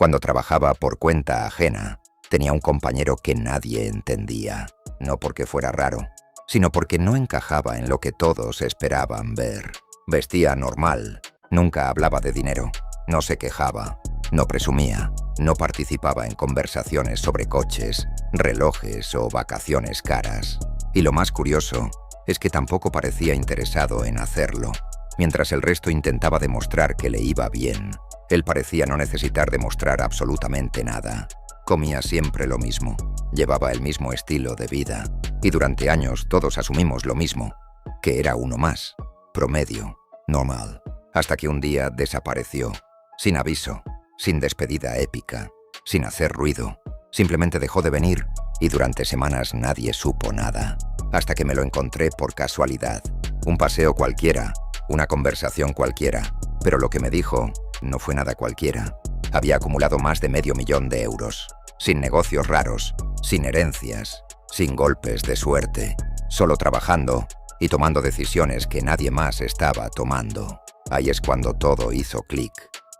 Cuando trabajaba por cuenta ajena, tenía un compañero que nadie entendía, no porque fuera raro, sino porque no encajaba en lo que todos esperaban ver. Vestía normal, nunca hablaba de dinero, no se quejaba, no presumía, no participaba en conversaciones sobre coches, relojes o vacaciones caras. Y lo más curioso es que tampoco parecía interesado en hacerlo. Mientras el resto intentaba demostrar que le iba bien, él parecía no necesitar demostrar absolutamente nada. Comía siempre lo mismo, llevaba el mismo estilo de vida, y durante años todos asumimos lo mismo, que era uno más, promedio, normal, hasta que un día desapareció, sin aviso, sin despedida épica, sin hacer ruido, simplemente dejó de venir y durante semanas nadie supo nada, hasta que me lo encontré por casualidad, un paseo cualquiera, una conversación cualquiera, pero lo que me dijo no fue nada cualquiera. Había acumulado más de €500,000, sin negocios raros, sin herencias, sin golpes de suerte, solo trabajando y tomando decisiones que nadie más estaba tomando. Ahí es cuando todo hizo clic,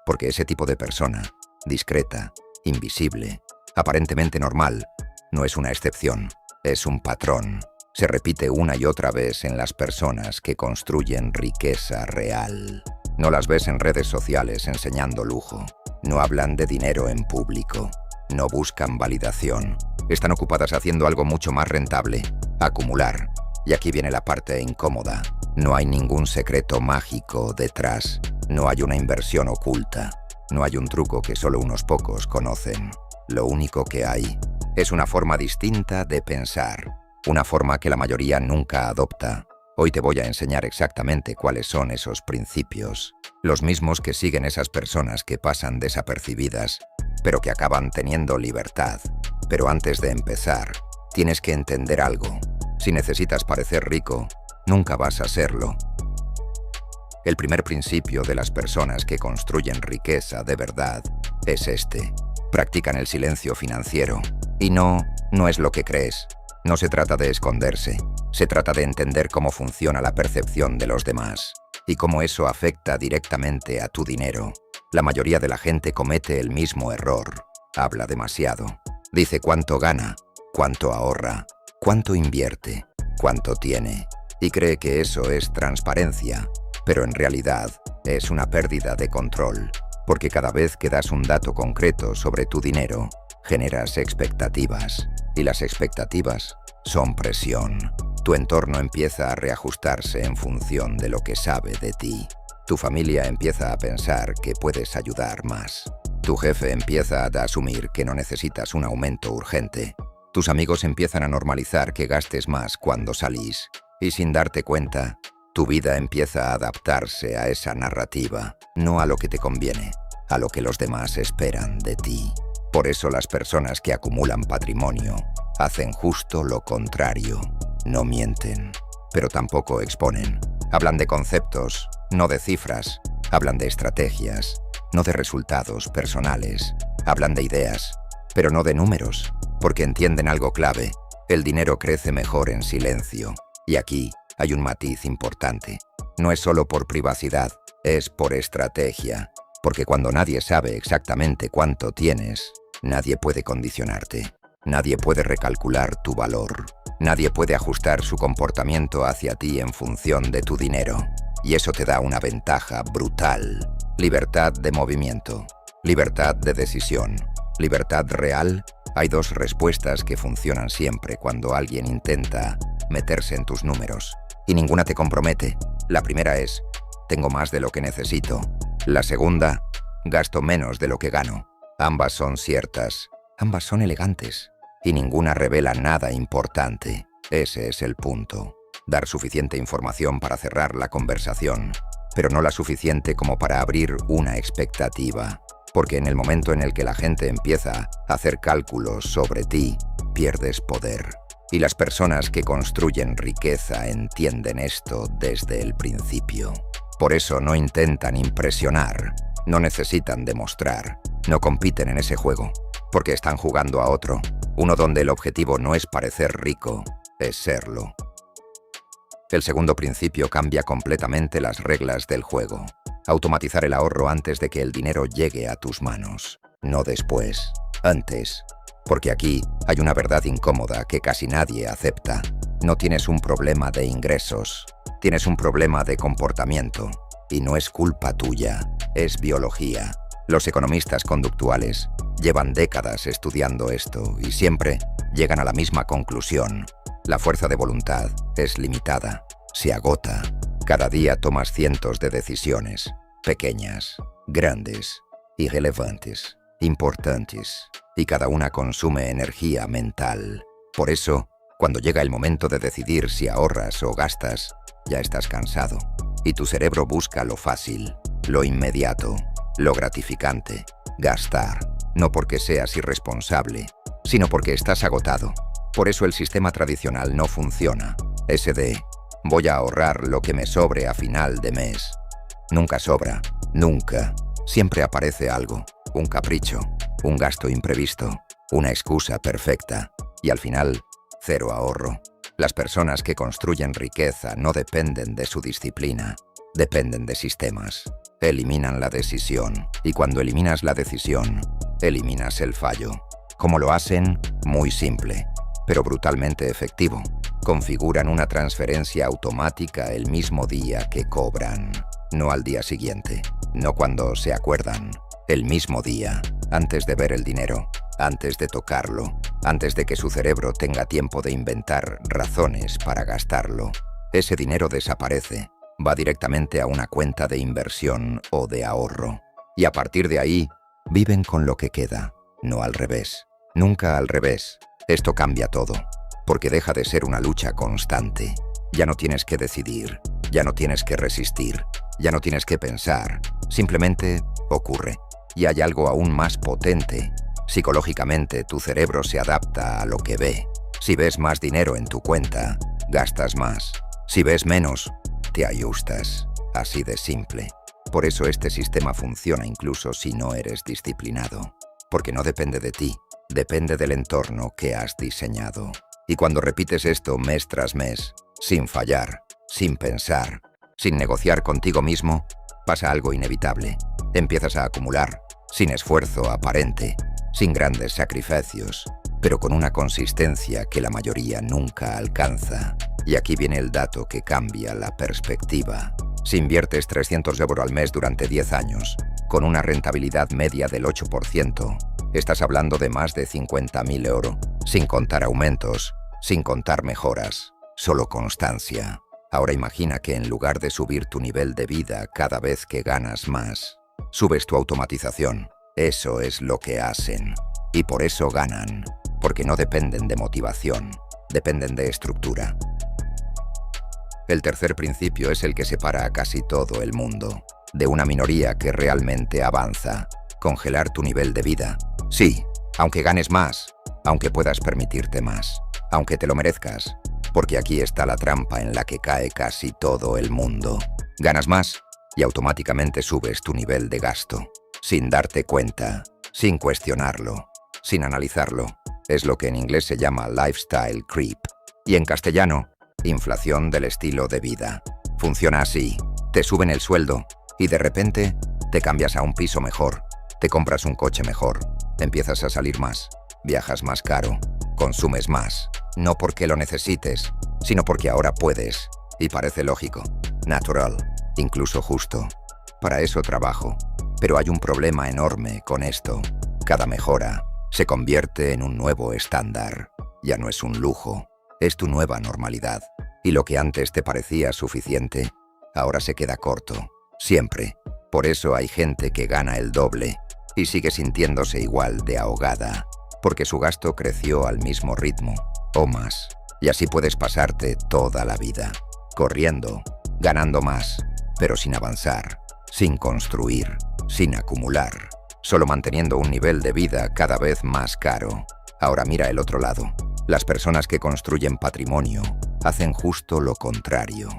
porque ese tipo de persona, discreta, invisible, aparentemente normal, no es una excepción, es un patrón. Se repite una y otra vez en las personas que construyen riqueza real. No las ves en redes sociales enseñando lujo. No hablan de dinero en público. No buscan validación. Están ocupadas haciendo algo mucho más rentable, acumular. Y aquí viene la parte incómoda. No hay ningún secreto mágico detrás. No hay una inversión oculta. No hay un truco que solo unos pocos conocen. Lo único que hay es una forma distinta de pensar. Una forma que la mayoría nunca adopta. Hoy te voy a enseñar exactamente cuáles son esos principios. Los mismos que siguen esas personas que pasan desapercibidas, pero que acaban teniendo libertad. Pero antes de empezar, tienes que entender algo. Si necesitas parecer rico, nunca vas a serlo. El primer principio de las personas que construyen riqueza de verdad es este. Practican el silencio financiero. Y no es lo que crees. No se trata de esconderse, se trata de entender cómo funciona la percepción de los demás y cómo eso afecta directamente a tu dinero. La mayoría de la gente comete el mismo error. Habla demasiado. Dice cuánto gana, cuánto ahorra, cuánto invierte, cuánto tiene. Y cree que eso es transparencia, pero en realidad es una pérdida de control, porque cada vez que das un dato concreto sobre tu dinero, generas expectativas. Y las expectativas son presión. Tu entorno empieza a reajustarse en función de lo que sabe de ti. Tu familia empieza a pensar que puedes ayudar más. Tu jefe empieza a asumir que no necesitas un aumento urgente. Tus amigos empiezan a normalizar que gastes más cuando salís. Y sin darte cuenta, tu vida empieza a adaptarse a esa narrativa, no a lo que te conviene, a lo que los demás esperan de ti. Por eso las personas que acumulan patrimonio hacen justo lo contrario. No mienten, pero tampoco exponen. Hablan de conceptos, no de cifras. Hablan de estrategias, no de resultados personales. Hablan de ideas, pero no de números, porque entienden algo clave. El dinero crece mejor en silencio. Y aquí hay un matiz importante. No es solo por privacidad, es por estrategia. Porque cuando nadie sabe exactamente cuánto tienes, nadie puede condicionarte, nadie puede recalcular tu valor, nadie puede ajustar su comportamiento hacia ti en función de tu dinero. Y eso te da una ventaja brutal. Libertad de movimiento, libertad de decisión, libertad real. Hay dos respuestas que funcionan siempre cuando alguien intenta meterse en tus números, y ninguna te compromete. La primera es, tengo más de lo que necesito. La segunda, gasto menos de lo que gano. Ambas son ciertas, ambas son elegantes, y ninguna revela nada importante. Ese es el punto. Dar suficiente información para cerrar la conversación, pero no la suficiente como para abrir una expectativa. Porque en el momento en el que la gente empieza a hacer cálculos sobre ti, pierdes poder. Y las personas que construyen riqueza entienden esto desde el principio. Por eso no intentan impresionar, no necesitan demostrar, no compiten en ese juego, porque están jugando a otro, uno donde el objetivo no es parecer rico, es serlo. El segundo principio cambia completamente las reglas del juego. Automatizar el ahorro antes de que el dinero llegue a tus manos. no después, antes. Porque aquí hay una verdad incómoda que casi nadie acepta. No tienes un problema de ingresos, tienes un problema de comportamiento. Y no es culpa tuya, es biología. Los economistas conductuales llevan décadas estudiando esto y siempre llegan a la misma conclusión. La fuerza de voluntad es limitada, se agota. Cada día tomas cientos de decisiones, pequeñas, grandes, irrelevantes, importantes, y cada una consume energía mental. Por eso, cuando llega el momento de decidir si ahorras o gastas, ya estás cansado, y tu cerebro busca lo fácil, lo inmediato, lo gratificante, gastar, no porque seas irresponsable, sino porque estás agotado. Por eso el sistema tradicional no funciona. Ese de voy a ahorrar lo que me sobre a final de mes. Nunca sobra, nunca. Siempre aparece algo, un capricho, un gasto imprevisto, una excusa perfecta. Y al final, cero ahorro. Las personas que construyen riqueza no dependen de su disciplina, dependen de sistemas. Eliminan la decisión, y cuando eliminas la decisión, eliminas el fallo. ¿Cómo lo hacen? Muy simple, pero brutalmente efectivo. Configuran una transferencia automática el mismo día que cobran, no al día siguiente, no cuando se acuerdan, el mismo día, antes de ver el dinero, antes de tocarlo, antes de que su cerebro tenga tiempo de inventar razones para gastarlo. Ese dinero desaparece, va directamente a una cuenta de inversión o de ahorro, y a partir de ahí, viven con lo que queda, no al revés, nunca al revés. Esto cambia todo, porque deja de ser una lucha constante. Ya no tienes que decidir, ya no tienes que resistir, ya no tienes que pensar, simplemente ocurre. Y hay algo aún más potente. Psicológicamente, tu cerebro se adapta a lo que ve. Si ves más dinero en tu cuenta, gastas más. Si ves menos, te ajustas. Así de simple. Por eso este sistema funciona incluso si no eres disciplinado. Porque no depende de ti, depende del entorno que has diseñado. Y cuando repites esto mes tras mes, sin fallar, sin pensar, sin negociar contigo mismo, pasa algo inevitable. Empiezas a acumular, sin esfuerzo aparente, sin grandes sacrificios, pero con una consistencia que la mayoría nunca alcanza. Y aquí viene el dato que cambia la perspectiva. Si inviertes 300 euros al mes durante 10 años, con una rentabilidad media del 8%, estás hablando de más de 50.000 euros, sin contar aumentos, sin contar mejoras, solo constancia. Ahora imagina que en lugar de subir tu nivel de vida cada vez que ganas más, subes tu automatización. Eso es lo que hacen. Y por eso ganan, porque no dependen de motivación, dependen de estructura. El tercer principio es el que separa a casi todo el mundo de una minoría que realmente avanza. Congelar tu nivel de vida. Sí, aunque ganes más, aunque puedas permitirte más, aunque te lo merezcas, porque aquí está la trampa en la que cae casi todo el mundo. Ganas más y automáticamente subes tu nivel de gasto, sin darte cuenta, sin cuestionarlo, sin analizarlo. Es lo que en inglés se llama lifestyle creep, y en castellano, inflación del estilo de vida. Funciona así: te suben el sueldo y de repente te cambias a un piso mejor, te compras un coche mejor, empiezas a salir más, viajas más caro, consumes más, no porque lo necesites, sino porque ahora puedes, y parece lógico, natural, incluso justo. Para eso trabajo, pero hay un problema enorme con esto. Cada mejora se convierte en un nuevo estándar. Ya no es un lujo, es tu nueva normalidad. Y lo que antes te parecía suficiente, ahora se queda corto, siempre. Por eso hay gente que gana el doble y sigue sintiéndose igual de ahogada, porque su gasto creció al mismo ritmo, o más. Y así puedes pasarte toda la vida, corriendo, ganando más, pero sin avanzar, sin construir, sin acumular, solo manteniendo un nivel de vida cada vez más caro. Ahora mira el otro lado. Las personas que construyen patrimonio hacen justo lo contrario.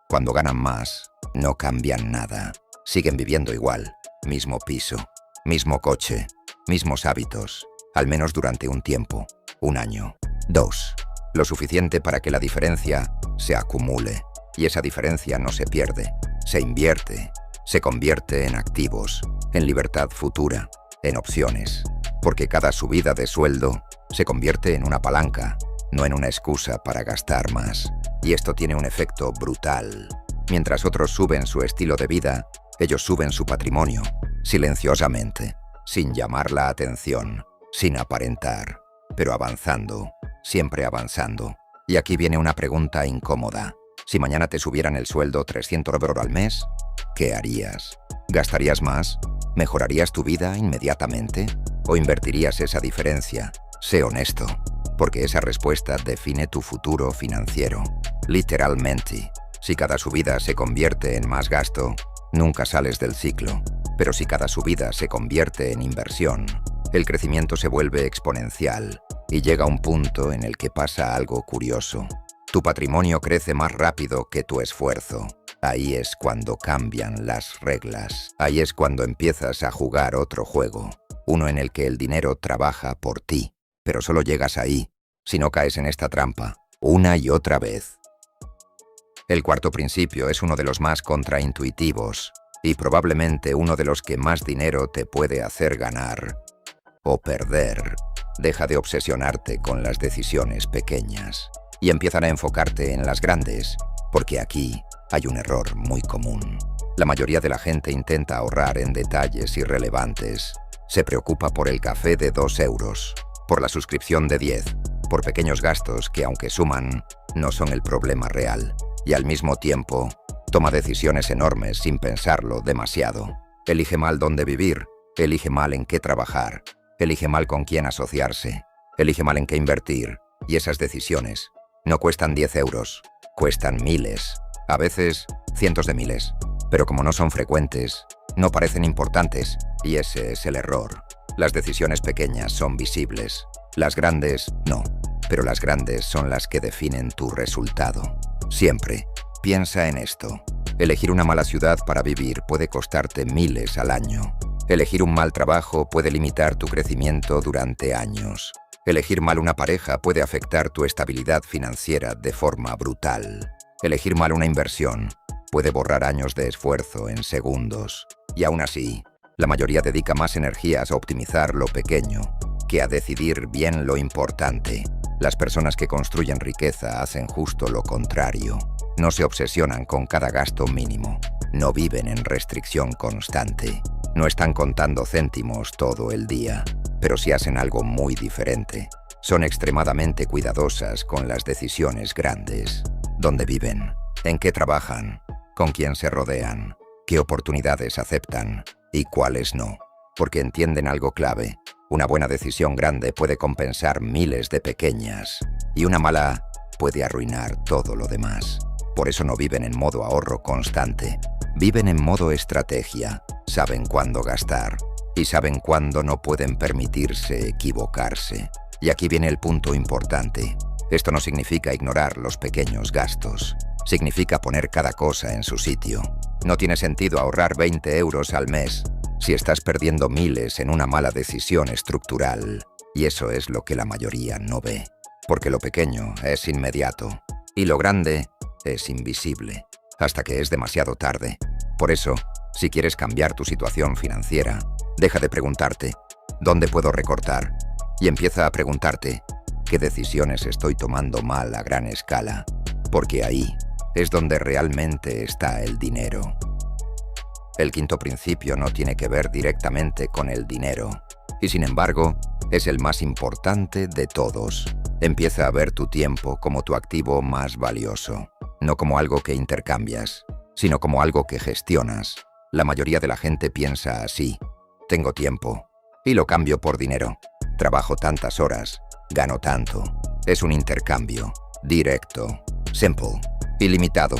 Cuando ganan más, no cambian nada. Siguen viviendo igual, mismo piso, mismo coche, mismos hábitos, al menos durante un tiempo, 1 año, 2. Lo suficiente para que la diferencia se acumule. Y esa diferencia no se pierde, se invierte, se convierte en activos, en libertad futura, en opciones, porque cada subida de sueldo se convierte en una palanca, no en una excusa para gastar más. Y esto tiene un efecto brutal. Mientras otros suben su estilo de vida, ellos suben su patrimonio, silenciosamente, sin llamar la atención, sin aparentar, pero avanzando, siempre avanzando. Y aquí viene una pregunta incómoda. Si mañana te subieran el sueldo 300 euros al mes, ¿qué harías? ¿Gastarías más? ¿Mejorarías tu vida inmediatamente? ¿O invertirías esa diferencia? Sé honesto, porque esa respuesta define tu futuro financiero. Literalmente, si cada subida se convierte en más gasto, nunca sales del ciclo. Pero si cada subida se convierte en inversión, el crecimiento se vuelve exponencial y llega un punto en el que pasa algo curioso. Tu patrimonio crece más rápido que tu esfuerzo. Ahí es cuando cambian las reglas. Ahí es cuando empiezas a jugar otro juego. Uno en el que el dinero trabaja por ti. Pero solo llegas ahí si no caes en esta trampa, una y otra vez. El cuarto principio es uno de los más contraintuitivos y probablemente uno de los que más dinero te puede hacer ganar o perder. Deja de obsesionarte con las decisiones pequeñas y empieza a enfocarte en las grandes, porque aquí hay un error muy común. La mayoría de la gente intenta ahorrar en detalles irrelevantes. Se preocupa por el café de 2 euros, por la suscripción de 10, por pequeños gastos que, aunque suman, no son el problema real. Y al mismo tiempo, toma decisiones enormes sin pensarlo demasiado. Elige mal dónde vivir, elige mal en qué trabajar, elige mal con quién asociarse, elige mal en qué invertir. Y esas decisiones no cuestan 10 euros, cuestan miles, a veces cientos de miles. Pero como no son frecuentes, no parecen importantes, y ese es el error. Las decisiones pequeñas son visibles, las grandes no, pero las grandes son las que definen tu resultado. Siempre piensa en esto. Elegir una mala ciudad para vivir puede costarte miles al año. Elegir un mal trabajo puede limitar tu crecimiento durante años. Elegir mal una pareja puede afectar tu estabilidad financiera de forma brutal. Elegir mal una inversión puede borrar años de esfuerzo en segundos. Y aún así, la mayoría dedica más energías a optimizar lo pequeño que a decidir bien lo importante. Las personas que construyen riqueza hacen justo lo contrario. No se obsesionan con cada gasto mínimo. No viven en restricción constante. No están contando céntimos todo el día. Pero sí hacen algo muy diferente. Son extremadamente cuidadosas con las decisiones grandes. ¿Dónde viven? ¿En qué trabajan? ¿Con quién se rodean? ¿Qué oportunidades aceptan? ¿Y cuáles no? Porque entienden algo clave. Una buena decisión grande puede compensar miles de pequeñas. Y una mala puede arruinar todo lo demás. Por eso no viven en modo ahorro constante. Viven en modo estrategia. Saben cuándo gastar. Y saben cuándo no pueden permitirse equivocarse. Y aquí viene el punto importante. Esto no significa ignorar los pequeños gastos. Significa poner cada cosa en su sitio. No tiene sentido ahorrar 20 euros al mes si estás perdiendo miles en una mala decisión estructural. Y eso es lo que la mayoría no ve. Porque lo pequeño es inmediato y lo grande es invisible, hasta que es demasiado tarde. Por eso, si quieres cambiar tu situación financiera, deja de preguntarte ¿dónde puedo recortar? Y empieza a preguntarte ¿qué decisiones estoy tomando mal a gran escala? Porque ahí es donde realmente está el dinero. El quinto principio no tiene que ver directamente con el dinero, y sin embargo, es el más importante de todos. Empieza a ver tu tiempo como tu activo más valioso, no como algo que intercambias, sino como algo que gestionas. La mayoría de la gente piensa así: tengo tiempo y lo cambio por dinero. Trabajo tantas horas, gano tanto. Es un intercambio directo, simple, ilimitado,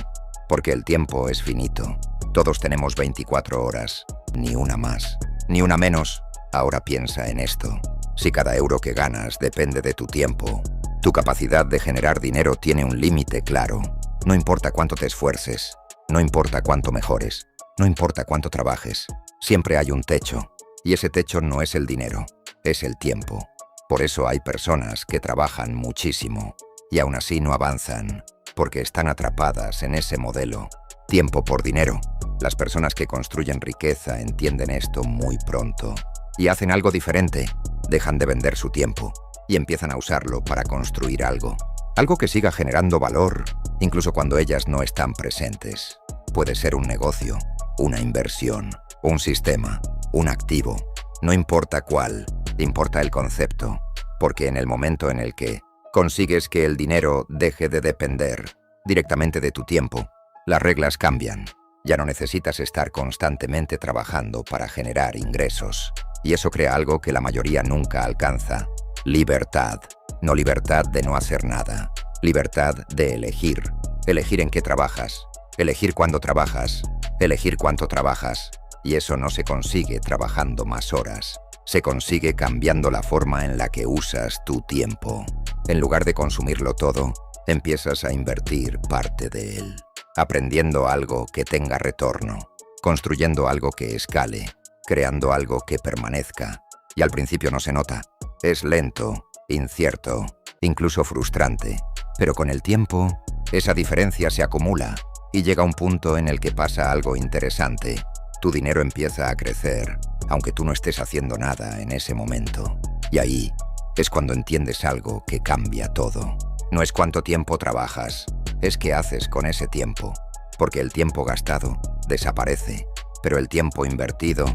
porque el tiempo es finito. Todos tenemos 24 horas, ni una más, ni una menos. Ahora piensa en esto. Si cada euro que ganas depende de tu tiempo, tu capacidad de generar dinero tiene un límite claro. No importa cuánto te esfuerces, no importa cuánto mejores, no importa cuánto trabajes, siempre hay un techo. Y ese techo no es el dinero, es el tiempo. Por eso hay personas que trabajan muchísimo y aún así no avanzan, porque están atrapadas en ese modelo. Tiempo por dinero. Las personas que construyen riqueza entienden esto muy pronto. y hacen algo diferente. Dejan de vender su tiempo y empiezan a usarlo para construir algo. Algo que siga generando valor, incluso cuando ellas no están presentes. Puede ser un negocio, una inversión, un sistema, un activo. No importa cuál, importa el concepto. Porque en el momento en el que consigues que el dinero deje de depender directamente de tu tiempo, las reglas cambian. Ya no necesitas estar constantemente trabajando para generar ingresos. Y eso crea algo que la mayoría nunca alcanza. Libertad. No libertad de no hacer nada. Libertad de elegir. Elegir en qué trabajas. Elegir cuándo trabajas. Elegir cuánto trabajas. Y eso no se consigue trabajando más horas. Se consigue cambiando la forma en la que usas tu tiempo. En lugar de consumirlo todo, empiezas a invertir parte de él. Aprendiendo algo que tenga retorno. Construyendo algo que escale. Creando algo que permanezca. Y al principio no se nota. Es lento, incierto, incluso frustrante. Pero con el tiempo, esa diferencia se acumula y llega un punto en el que pasa algo interesante. Tu dinero empieza a crecer, aunque tú no estés haciendo nada en ese momento. Y ahí es cuando entiendes algo que cambia todo. No es cuánto tiempo trabajas, es qué haces con ese tiempo. Porque el tiempo gastado desaparece, pero el tiempo invertido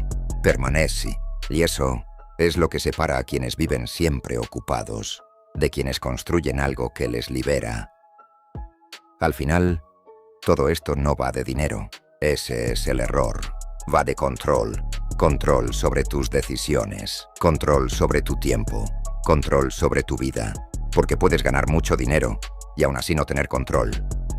permanece. Y eso es lo que separa a quienes viven siempre ocupados, de quienes construyen algo que les libera. Al final, todo esto no va de dinero. Ese es el error. Va de control. Control sobre tus decisiones. Control sobre tu tiempo. Control sobre tu vida. Porque puedes ganar mucho dinero y aún así no tener control.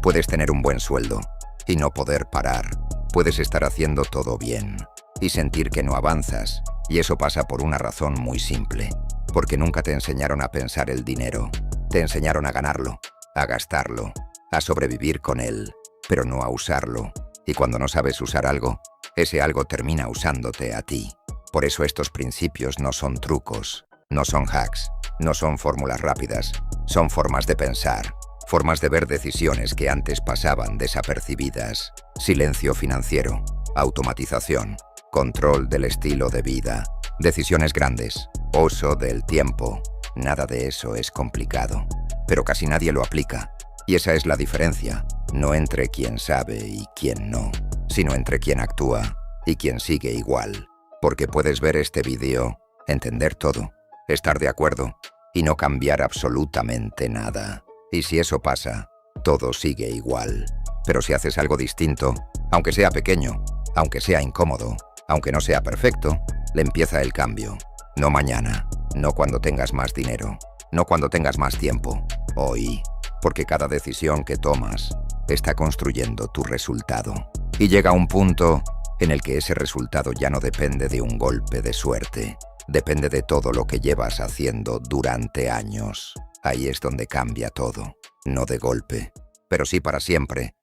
Puedes tener un buen sueldo y no poder parar. Puedes estar haciendo todo bien y sentir que no avanzas. Y eso pasa por una razón muy simple. Porque nunca te enseñaron a pensar el dinero. Te enseñaron a ganarlo, a gastarlo, a sobrevivir con él, pero no a usarlo. Y cuando no sabes usar algo, ese algo termina usándote a ti. Por eso estos principios no son trucos, no son hacks, no son fórmulas rápidas. Son formas de pensar, formas de ver decisiones que antes pasaban desapercibidas. Silencio financiero, automatización, control del estilo de vida, decisiones grandes, uso del tiempo. Nada de eso es complicado, pero casi nadie lo aplica. Y esa es la diferencia, no entre quien sabe y quien no, sino entre quien actúa y quien sigue igual. Porque puedes ver este vídeo, entender todo, estar de acuerdo y no cambiar absolutamente nada. Y si eso pasa, todo sigue igual. Pero si haces algo distinto, aunque sea pequeño, aunque sea incómodo, aunque no sea perfecto, le empieza el cambio. No mañana, no cuando tengas más dinero, no cuando tengas más tiempo, hoy. Porque cada decisión que tomas está construyendo tu resultado. Y llega un punto en el que ese resultado ya no depende de un golpe de suerte. Depende de todo lo que llevas haciendo durante años. Ahí es donde cambia todo. No de golpe, pero sí para siempre.